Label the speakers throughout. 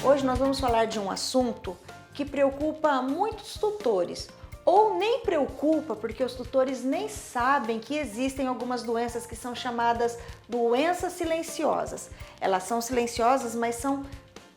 Speaker 1: Hoje nós vamos falar de um assunto que preocupa muitos tutores, ou nem preocupa porque os tutores nem sabem que existem algumas doenças que são chamadas doenças silenciosas. Elas são silenciosas, mas são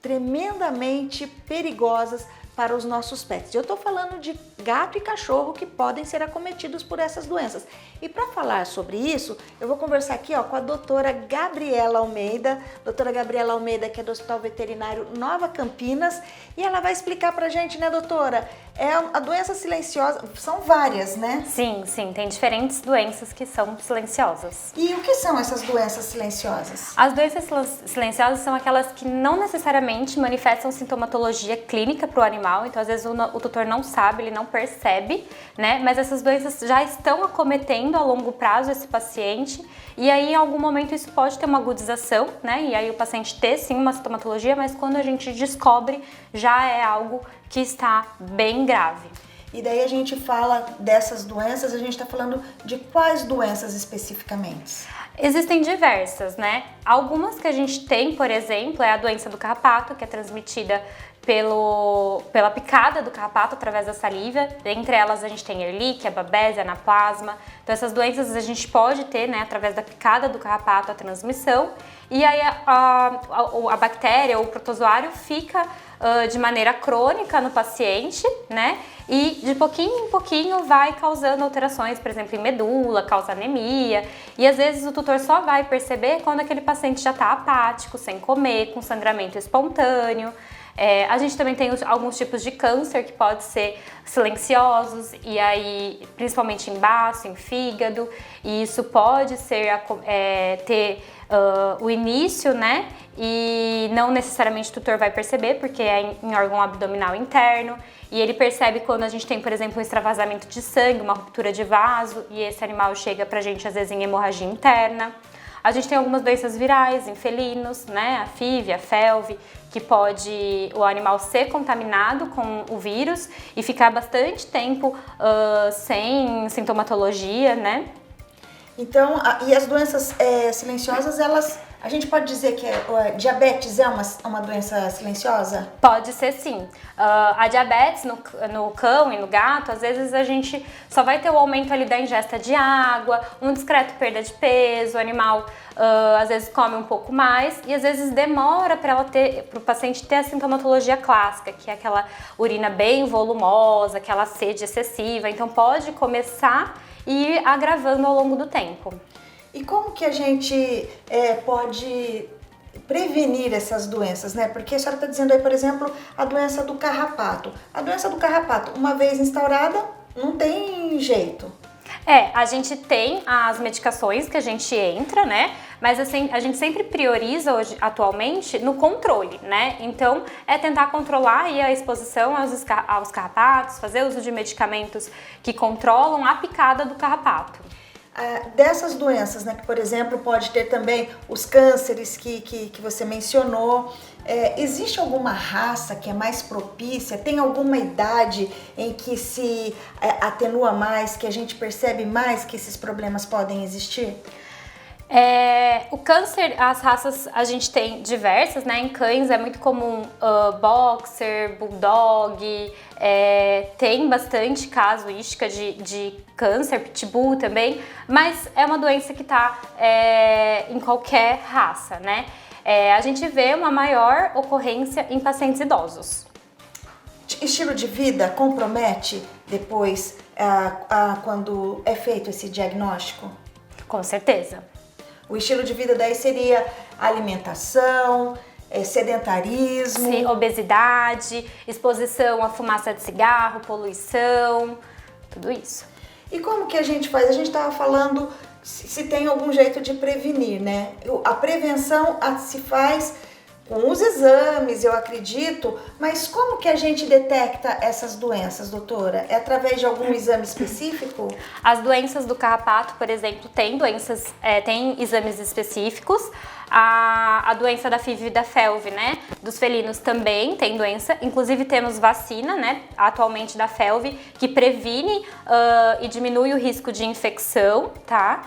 Speaker 1: tremendamente perigosas para os nossos pets. Eu estou falando de gato e cachorro que podem ser acometidos por essas doenças. E para falar sobre isso, eu vou conversar aqui com a doutora Gabriela Almeida. Doutora Gabriela Almeida, que é do Hospital Veterinário Nova Campinas, e ela vai explicar pra gente, né, doutora? A doença silenciosa, são várias, né?
Speaker 2: Sim, tem diferentes doenças que são silenciosas.
Speaker 1: E o que são essas doenças silenciosas?
Speaker 2: As doenças silenciosas são aquelas que não necessariamente manifestam sintomatologia clínica para o animal, então às vezes o tutor não sabe, ele não percebe, né? Mas essas doenças já estão acometendo a longo prazo esse paciente, e aí em algum momento isso pode ter uma agudização, né? E aí o paciente ter sim uma sintomatologia, mas quando a gente descobre já é algo que está bem grave.
Speaker 1: E daí a gente fala dessas doenças, a gente está falando de quais doenças especificamente?
Speaker 2: Existem diversas, né? Algumas que a gente tem, por exemplo, é a doença do carrapato, que é transmitida pela picada do carrapato através da saliva. Entre elas a gente tem Ehrlichia, Babesia, Anaplasma. Então essas doenças a gente pode ter, né, através da picada do carrapato, a transmissão. E aí a bactéria ou o protozoário fica de maneira crônica no paciente, né? E de pouquinho em pouquinho vai causando alterações, por exemplo, em medula, causa anemia. E às vezes o tutor só vai perceber quando aquele paciente já está apático, sem comer, com sangramento espontâneo. A gente também tem alguns tipos de câncer que podem ser silenciosos, e aí principalmente em baço, em fígado, e isso pode ser ter o início, né? E não necessariamente o tutor vai perceber, porque é em órgão abdominal interno, e ele percebe quando a gente tem, por exemplo, um extravasamento de sangue, uma ruptura de vaso, e esse animal chega pra gente às vezes em hemorragia interna. A gente tem algumas doenças virais em felinos, né? A FIV, a FeLV, que pode o animal ser contaminado com o vírus e ficar bastante tempo sem sintomatologia, né?
Speaker 1: Então, e as doenças silenciosas, a gente pode dizer que diabetes é uma doença silenciosa?
Speaker 2: Pode ser sim. A diabetes no cão e no gato, às vezes a gente só vai ter o aumento ali da ingesta de água, um discreto perda de peso, o animal às vezes come um pouco mais, e às vezes demora para o paciente ter a sintomatologia clássica, que é aquela urina bem volumosa, aquela sede excessiva. Então pode começar e ir agravando ao longo do tempo.
Speaker 1: E como que a gente pode prevenir essas doenças, né? Porque a senhora está dizendo aí, por exemplo, a doença do carrapato. A doença do carrapato, uma vez instaurada, não tem jeito.
Speaker 2: A gente tem as medicações que a gente entra, né? Mas assim, a gente sempre prioriza hoje, atualmente, no controle, né? Então, é tentar controlar aí a exposição aos carrapatos, fazer uso de medicamentos que controlam a picada do carrapato.
Speaker 1: Dessas doenças, né, que por exemplo pode ter também os cânceres que você mencionou, existe alguma raça que é mais propícia? Tem alguma idade em que se atenua mais, que a gente percebe mais que esses problemas podem existir?
Speaker 2: O câncer, as raças a gente tem diversas, né? Em cães é muito comum boxer, bulldog, tem bastante casuística de câncer, pitbull também, mas é uma doença que está em qualquer raça, né? A gente vê uma maior ocorrência em pacientes idosos.
Speaker 1: Estilo de vida compromete depois quando é feito esse diagnóstico?
Speaker 2: Com certeza.
Speaker 1: O estilo de vida daí seria alimentação, sedentarismo...
Speaker 2: Sim, obesidade, exposição à fumaça de cigarro, poluição, tudo isso.
Speaker 1: E como que a gente faz? A gente estava falando se tem algum jeito de prevenir, né? A prevenção se faz com os exames, eu acredito, mas como que a gente detecta essas doenças, doutora? É através de algum exame específico?
Speaker 2: As doenças do carrapato, por exemplo, tem exames específicos. A doença da FIV e da FeLV, né? Dos felinos também tem doença. Inclusive temos vacina, né? Atualmente da FeLV, que previne e diminui o risco de infecção, tá?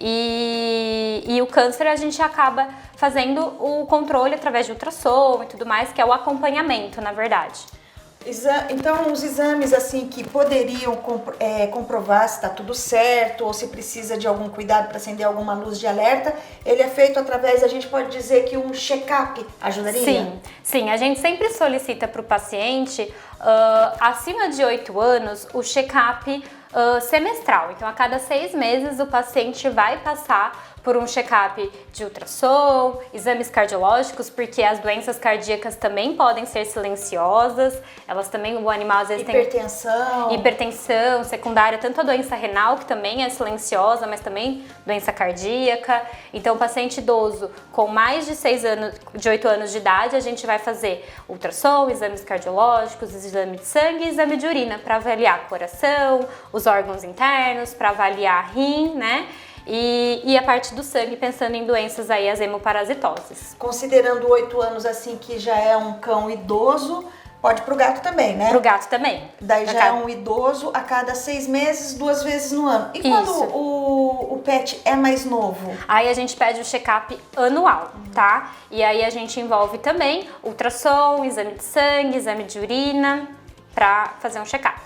Speaker 2: E o câncer a gente acaba fazendo o controle através de ultrassom e tudo mais, que é o acompanhamento, na verdade.
Speaker 1: Então, os exames assim que poderiam comprovar se está tudo certo ou se precisa de algum cuidado para acender alguma luz de alerta, ele é feito através, a gente pode dizer que um check-up ajudaria?
Speaker 2: Sim, a gente sempre solicita para o paciente, acima de 8 anos, o check-up semestral. Então, a cada 6 meses, o paciente vai passar por um check-up de ultrassom, exames cardiológicos, porque as doenças cardíacas também podem ser silenciosas, elas também, o animal às vezes tem hipertensão secundária, tanto a doença renal, que também é silenciosa, mas também doença cardíaca. Então, o paciente idoso com mais de 8 anos de idade, a gente vai fazer ultrassom, exames cardiológicos, exame de sangue e exame de urina para avaliar coração, os órgãos internos, para avaliar rim, né? E a parte do sangue, pensando em doenças aí, as hemoparasitoses.
Speaker 1: Considerando 8 anos assim, que já é um cão idoso, pode pro gato também, né?
Speaker 2: Pro gato também.
Speaker 1: Daí já é um idoso a cada 6 meses, 2 vezes no ano. E quando o pet é mais novo?
Speaker 2: Aí a gente pede o check-up anual, tá? E aí a gente envolve também ultrassom, exame de sangue, exame de urina, pra fazer um check-up.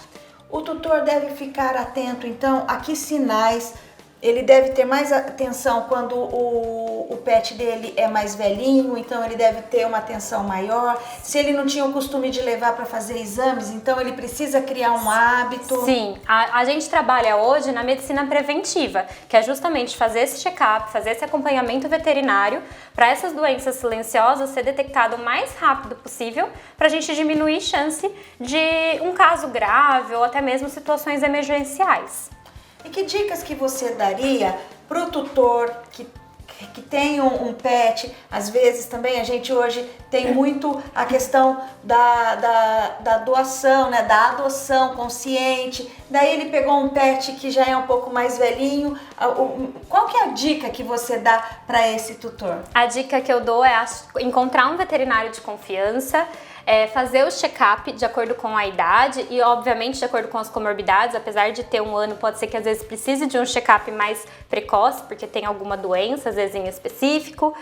Speaker 1: O tutor deve ficar atento, então, a que sinais. Ele deve ter mais atenção quando o pet dele é mais velhinho, então ele deve ter uma atenção maior. Se ele não tinha o costume de levar para fazer exames, então ele precisa criar um hábito.
Speaker 2: Sim, a gente trabalha hoje na medicina preventiva, que é justamente fazer esse check-up, fazer esse acompanhamento veterinário para essas doenças silenciosas ser detectado o mais rápido possível, para a gente diminuir a chance de um caso grave ou até mesmo situações emergenciais.
Speaker 1: E que dicas que você daria para o tutor que tem um pet? Às vezes também a gente hoje tem muito a questão da doação, né? Da adoção consciente. Daí ele pegou um pet que já é um pouco mais velhinho. Qual que é a dica que você dá para esse tutor?
Speaker 2: A dica que eu dou é encontrar um veterinário de confiança, fazer o check-up de acordo com a idade e, obviamente, de acordo com as comorbidades. Apesar de ter 1 ano, pode ser que às vezes precise de um check-up mais precoce, porque tem alguma doença, às vezes em específico.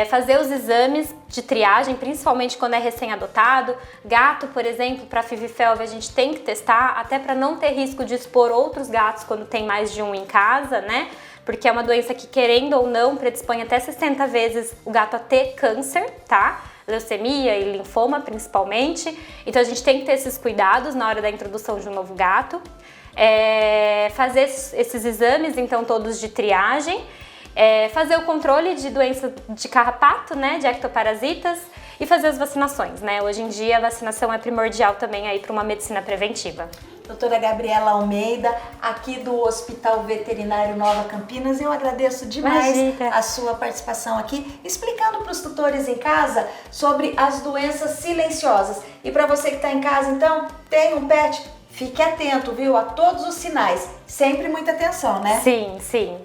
Speaker 2: Fazer os exames de triagem, principalmente quando é recém-adotado. Gato, por exemplo, para FIV-FeLV a gente tem que testar, até para não ter risco de expor outros gatos quando tem mais de um em casa, né? Porque é uma doença que, querendo ou não, predispõe até 60 vezes o gato a ter câncer, tá? Leucemia e linfoma, principalmente. Então, a gente tem que ter esses cuidados na hora da introdução de um novo gato. Fazer esses exames, então, todos de triagem. Fazer o controle de doença de carrapato, né, de ectoparasitas, e fazer as vacinações, né? Hoje em dia, a vacinação é primordial também aí para uma medicina preventiva.
Speaker 1: Doutora Gabriela Almeida, aqui do Hospital Veterinário Nova Campinas, eu agradeço demais a sua participação aqui, explicando para os tutores em casa sobre as doenças silenciosas. E para você que está em casa, então, tem um pet, fique atento, viu, a todos os sinais. Sempre muita atenção, né?
Speaker 2: Sim.